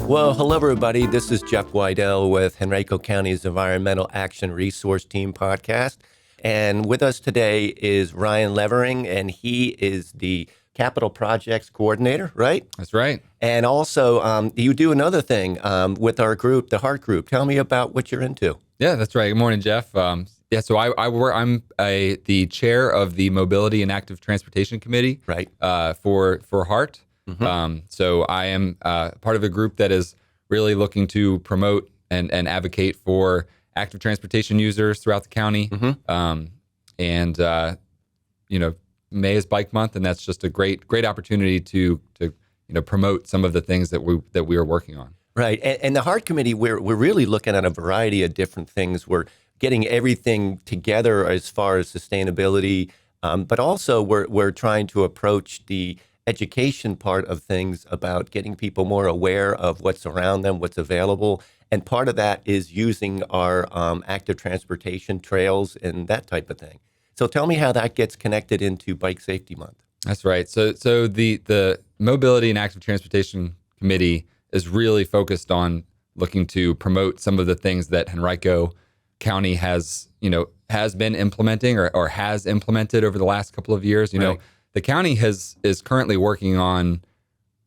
Well, hello, everybody. This is Jeff Weidel with Henrico County's Environmental Action Resource Team podcast. And with us today is Ryan Levering, and he is the Capital Projects Coordinator, right? That's right. And also, you do another thing with our group, the H.E.A.R.T group. Tell me about what you're into. Yeah, that's right. Good morning, Jeff. I'm the chair of the Mobility and Active Transportation Committee, Right. For H.E.A.R.T. Mm-hmm. So I am part of a group that is really looking to promote and advocate for active transportation users throughout the county. Mm-hmm. May is Bike Month, and that's just a great opportunity to promote some of the things that we are working on. Right. And the H.E.A.R.T committee, we're really looking at a variety of different things. We're getting everything together as far as sustainability, but also we're trying to approach the education part of things about getting people more aware of what's around them, what's available. And part of that is using our active transportation trails and that type of thing. So tell me how that gets connected into Bike Safety Month. That's right. So the Mobility and Active Transportation Committee is really focused on looking to promote some of the things that Henrico County has been implementing or has implemented over the last couple of years. Right. The county is currently working on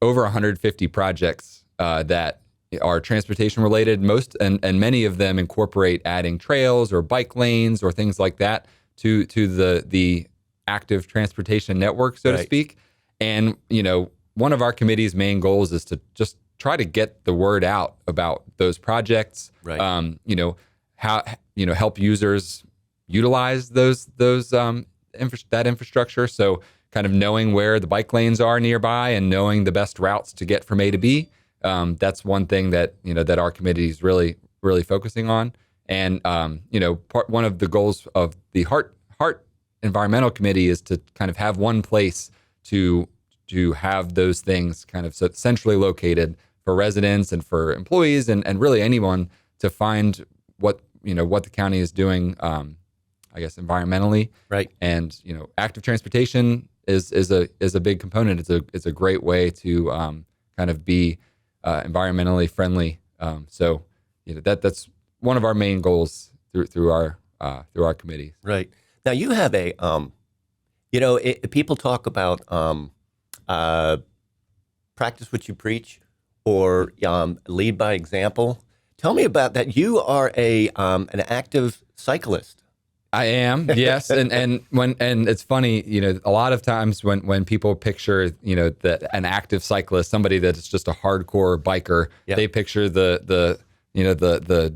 over 150 projects that are transportation related. Most and many of them incorporate adding trails or bike lanes or things like that to the active transportation network, so to speak. And one of our committee's main goals is to just try to get the word out about those projects. Right. Help users utilize that infrastructure. So kind of knowing where the bike lanes are nearby and knowing the best routes to get from A to B. That's one thing that that our committee is really focusing on. And one of the goals of the H.E.A.R.T Environmental Committee is to kind of have one place to have those things kind of centrally located for residents and for employees and really anyone to find what the county is doing, environmentally. Right. And active transportation is a big component. It's a great way to kind of be environmentally friendly. That's one of our main goals through our committee. Right. Now you have a people talk about practice what you preach or lead by example. Tell me about that. You are an active cyclist. I am, yes, and it's funny, a lot of times when people picture, an active cyclist, somebody that's just a hardcore biker, they picture the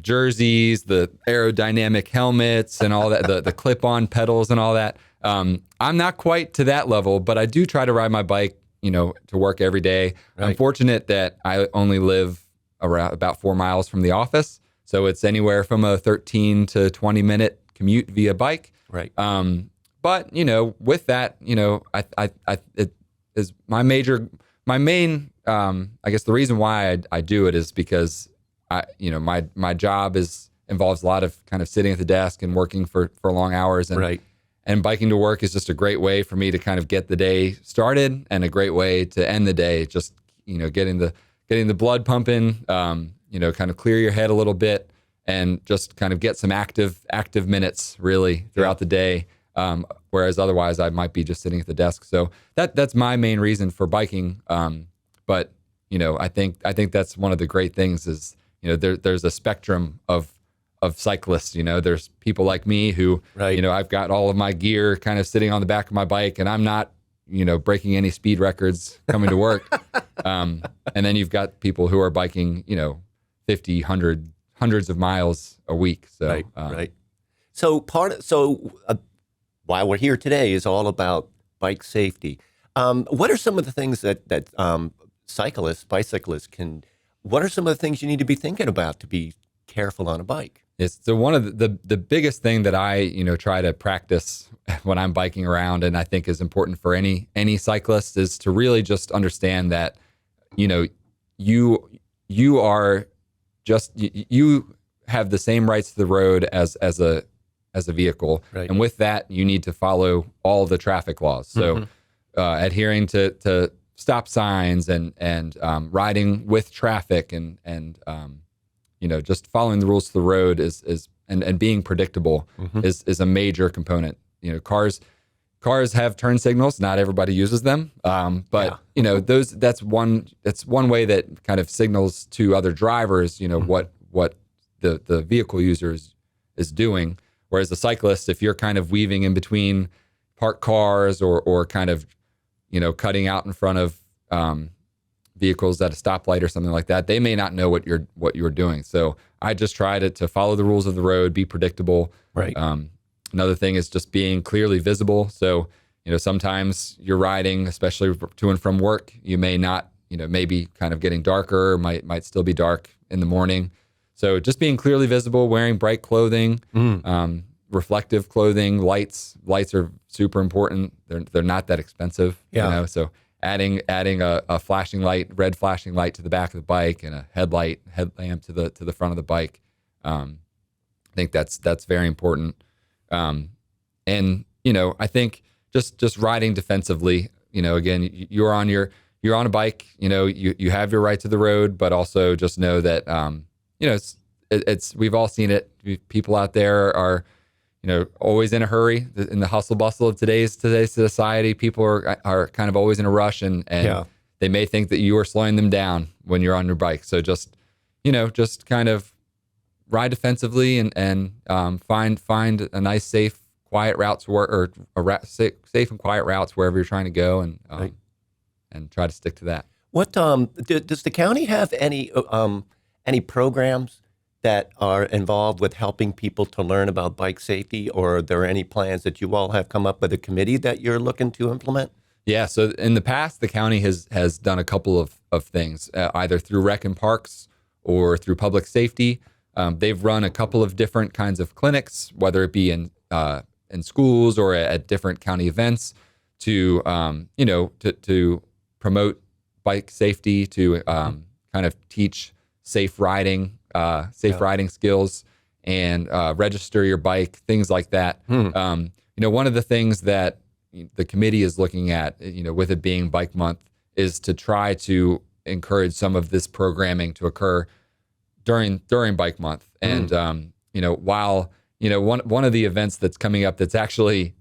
jerseys, the aerodynamic helmets, and all that, the clip-on pedals and all that. I'm not quite to that level, but I do try to ride my bike, to work every day. Right. I'm fortunate that I only live around about 4 miles from the office, so it's anywhere from a 13 to 20 minute commute via bike. Right. But with that, it is my main, I guess the reason why I do it is because my job involves a lot of kind of sitting at the desk and working for long hours, and biking to work is just a great way for me to kind of get the day started and a great way to end the day. Just getting the blood pumping, kind of clear your head a little bit and just kind of get some active minutes really throughout the day. Whereas otherwise I might be just sitting at the desk. So that's my main reason for biking. But I think that's one of the great things is, there's a spectrum of cyclists. There's people like me who, I've got all of my gear kind of sitting on the back of my bike and I'm not, breaking any speed records coming to work. And then you've got people who are biking, 50, 100, hundreds of miles a week. So, right. So why we're here today is all about bike safety. What are some of the things that bicyclists what are some of the things you need to be thinking about to be careful on a bike? Yes. So one of the biggest thing that I, try to practice when I'm biking around and I think is important for any cyclist is to really just understand that, you are just, you have the same rights to the road as a vehicle. Right. And with that, you need to follow all the traffic laws. So adhering to stop signs and riding with traffic and just following the rules of the road and being predictable is a major component. Cars have turn signals. Not everybody uses them, but that's one way that kind of signals to other drivers, what the vehicle user is doing. Whereas the cyclist, if you're kind of weaving in between parked cars or kind of cutting out in front of vehicles at a stoplight or something like that, they may not know what you're doing. So I just try to follow the rules of the road, be predictable. Right. Another thing is just being clearly visible. So, sometimes you're riding, especially to and from work, you may not, maybe kind of getting darker, might still be dark in the morning. So just being clearly visible, wearing bright clothing, reflective clothing, lights are super important. They're not that expensive, so adding a flashing light, red flashing light to the back of the bike and a headlamp to the front of the bike. I think that's very important. I think just riding defensively, again, you're on a bike, you have your right to the road, but also just know that, we've all seen it. People out there are, always in a hurry in the hustle bustle of today's society. People are kind of always in a rush and they may think that you are slowing them down when you're on your bike. So just kind of ride defensively and find a nice, safe, quiet route to work, or safe and quiet routes wherever you're trying to go, and try to stick to that. What does the county have any programs that are involved with helping people to learn about bike safety, or are there any plans that you all have come up with a committee that you're looking to implement? Yeah, so in the past, the county has done a couple of things, either through rec and parks or through public safety. They've run a couple of different kinds of clinics, whether it be in schools or at different county events, to promote bike safety, to kind of teach safe riding skills, and register your bike, things like that. One of the things that the committee is looking at, with it being Bike Month, is to try to encourage some of this programming to occur during Bike Month. And while one of the events that's coming up, that's actually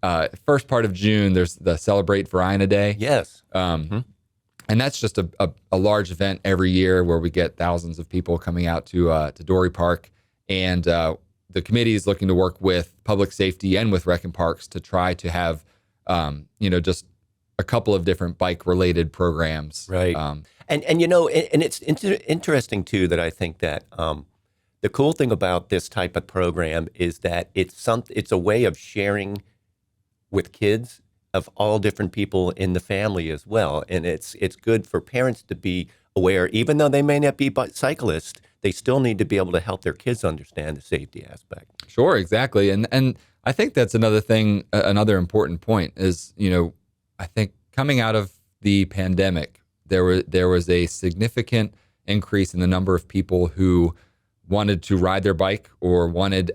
first part of June, there's the Celebrate Verina Day. Yes. And that's just a large event every year where we get thousands of people coming out to Dory Park. And the committee is looking to work with public safety and with Rec and Parks to try to have, just a couple of different bike-related programs. Right. And it's interesting, too, that I think that the cool thing about this type of program is that it's a way of sharing with kids of all different people in the family as well. And it's good for parents to be aware, even though they may not be cyclists, they still need to be able to help their kids understand the safety aspect. Sure, exactly. And I think that's another thing, another important point is, I think coming out of the pandemic, there was a significant increase in the number of people who wanted to ride their bike or wanted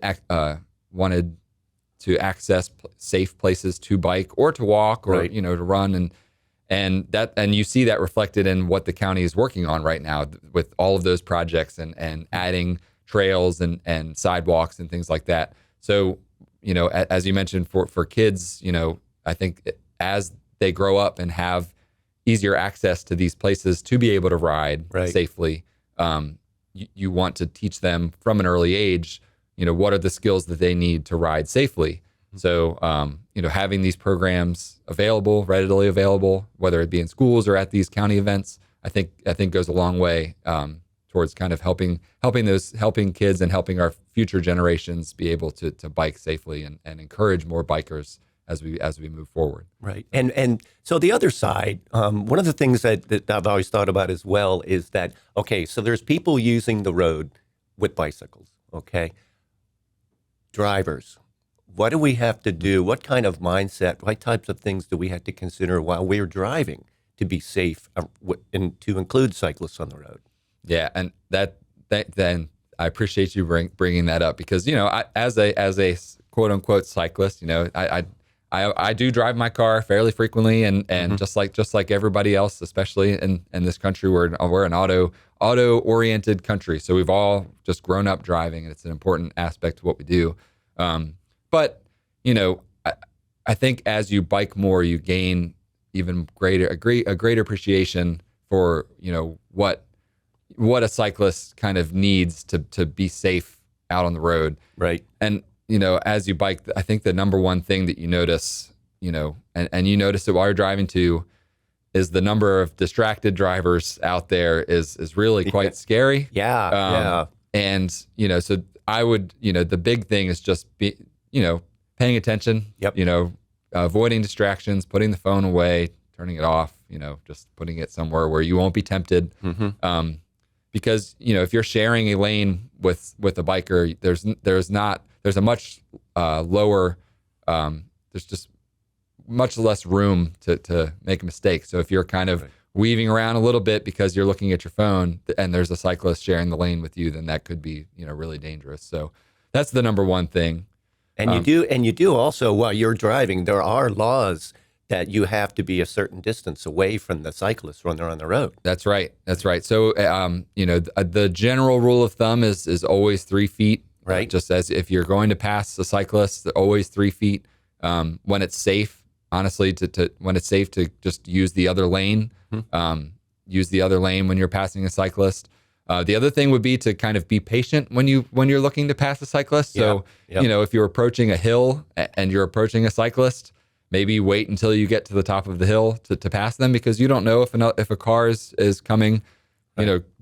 to access safe places to bike or to walk or Right. to run, and you see that reflected in what the county is working on right now with all of those projects and adding trails and sidewalks and things like that. So as you mentioned, for kids, I think as they grow up and have easier access to these places to be able to ride Right. safely, you want to teach them from an early age, what are the skills that they need to ride safely. So, having these programs readily available, whether it be in schools or at these county events, I think goes a long way towards kind of helping kids and helping our future generations be able to bike safely and encourage more bikers as we move forward. Right. And so the other side, one of the things that I've always thought about as well is that, okay, so there's people using the road with bicycles, okay? Drivers, what do we have to do? What kind of mindset, what types of things do we have to consider while we're driving to be safe and to include cyclists on the road? Yeah, and then I appreciate you bringing that up because as a quote unquote cyclist, I do drive my car fairly frequently, and just like everybody else, especially in this country, we're an auto oriented country, so we've all just grown up driving, and it's an important aspect of what we do. But I think as you bike more, you gain even a greater appreciation for what a cyclist kind of needs to be safe out on the road. Right. And as you bike, I think the number one thing that you notice, and you notice it while you're driving too, is the number of distracted drivers out there is really quite scary. Yeah. And so I would, the big thing is just paying attention. Yep. Avoiding distractions, putting the phone away, turning it off. Just putting it somewhere where you won't be tempted. Mm-hmm. Because if you're sharing a lane with a biker, there's a much lower, there's just much less room to make a mistake. So if you're kind of weaving around a little bit because you're looking at your phone and there's a cyclist sharing the lane with you, then that could be really dangerous. So that's the number one thing. And you do also, while you're driving, there are laws that you have to be a certain distance away from the cyclists when they're on the road. That's right. So the general rule of thumb is always 3 feet. Right. Just as if you're going to pass a cyclist, always 3 feet. When it's safe, honestly, when it's safe to just use the other lane, use the other lane when you're passing a cyclist. The other thing would be to kind of be patient when you're looking to pass a cyclist. So, if you're approaching a hill and you're approaching a cyclist, maybe wait until you get to the top of the hill to pass them, because you don't know if a car is coming,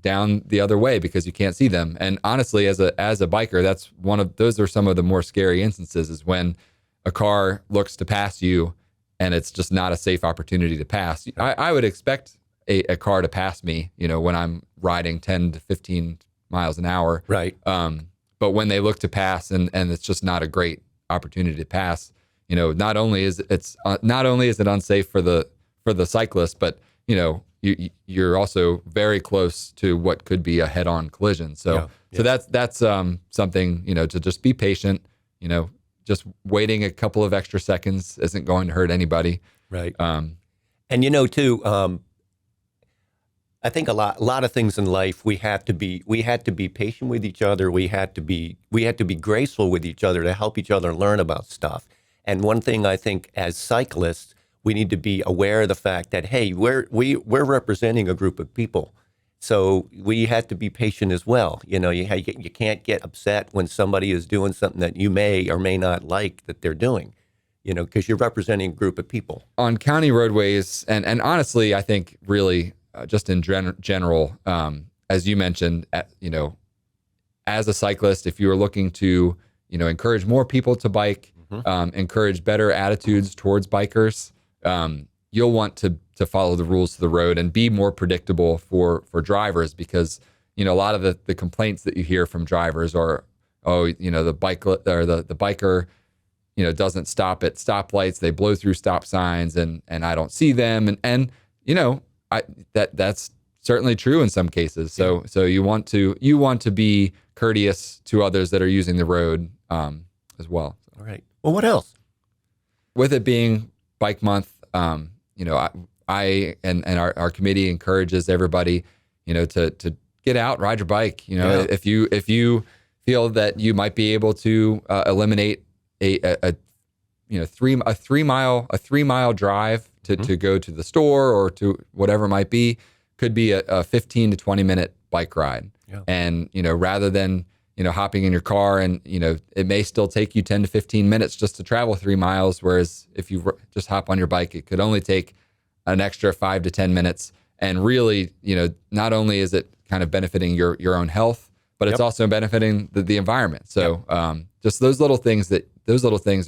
down the other way, because you can't see them. And honestly, as a biker, those are some of the more scary instances, is when a car looks to pass you and it's just not a safe opportunity to pass. I would expect a car to pass me, when I'm riding 10 to 15 miles an hour. Right. But when they look to pass and it's just not a great opportunity to pass, not only is it unsafe for the cyclist, but you're also very close to what could be a head-on collision. So that's something, to just be patient. Just waiting a couple of extra seconds isn't going to hurt anybody. Right. And too, I think a lot of things in life we had to be patient with each other. We had to be graceful with each other to help each other learn about stuff. And one thing I think as cyclists, we need to be aware of the fact that, hey, we're representing a group of people. So we have to be patient as well. You can't get upset when somebody is doing something that you may or may not like that they're doing, because you're representing a group of people. On county roadways, and honestly, I think really just in general, as you mentioned, as a cyclist, if you are looking to, encourage more people to bike, encourage better attitudes towards bikers, you'll want to follow the rules of the road and be more predictable for drivers, because a lot of the complaints that you hear from drivers are, the biker doesn't stop at stoplights, they blow through stop signs, and I don't see them, and that's certainly true in some cases. So you want to be courteous to others that are using the road as well. All right. Well, what else? With it being Bike Month, I and our committee encourages everybody, to get out, ride your bike. If you feel that you might be able to eliminate a 3 mile drive to go to the store or to whatever it might be, could be a 15 to 20 minute bike ride. Yeah. And rather than hopping in your car, and it may still take you 10 to 15 minutes just to travel 3 miles, whereas if you just hop on your bike, it could only take an extra 5 to 10 minutes. And really, not only is it kind of benefiting your own health, but it's also benefiting the environment. So just those little things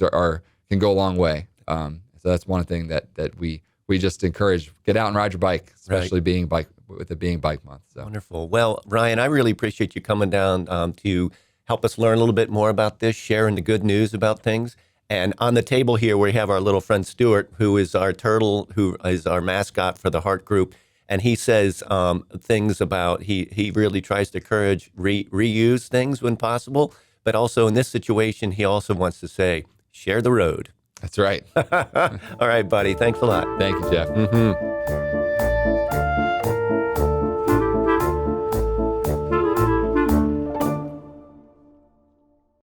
are can go a long way. So that's one thing that we just encourage: get out and ride your bike, especially being Bike Month. So. Wonderful. Well, Ryan, I really appreciate you coming down to help us learn a little bit more about this, sharing the good news about things. And on the table here, we have our little friend Stuart, who is our turtle, who is our mascot for the H.E.A.R.T group. And he says things about, he really tries to encourage reuse things when possible. But also in this situation, he also wants to say, share the road. That's right. All right, buddy. Thanks a lot. Thank you, Jeff.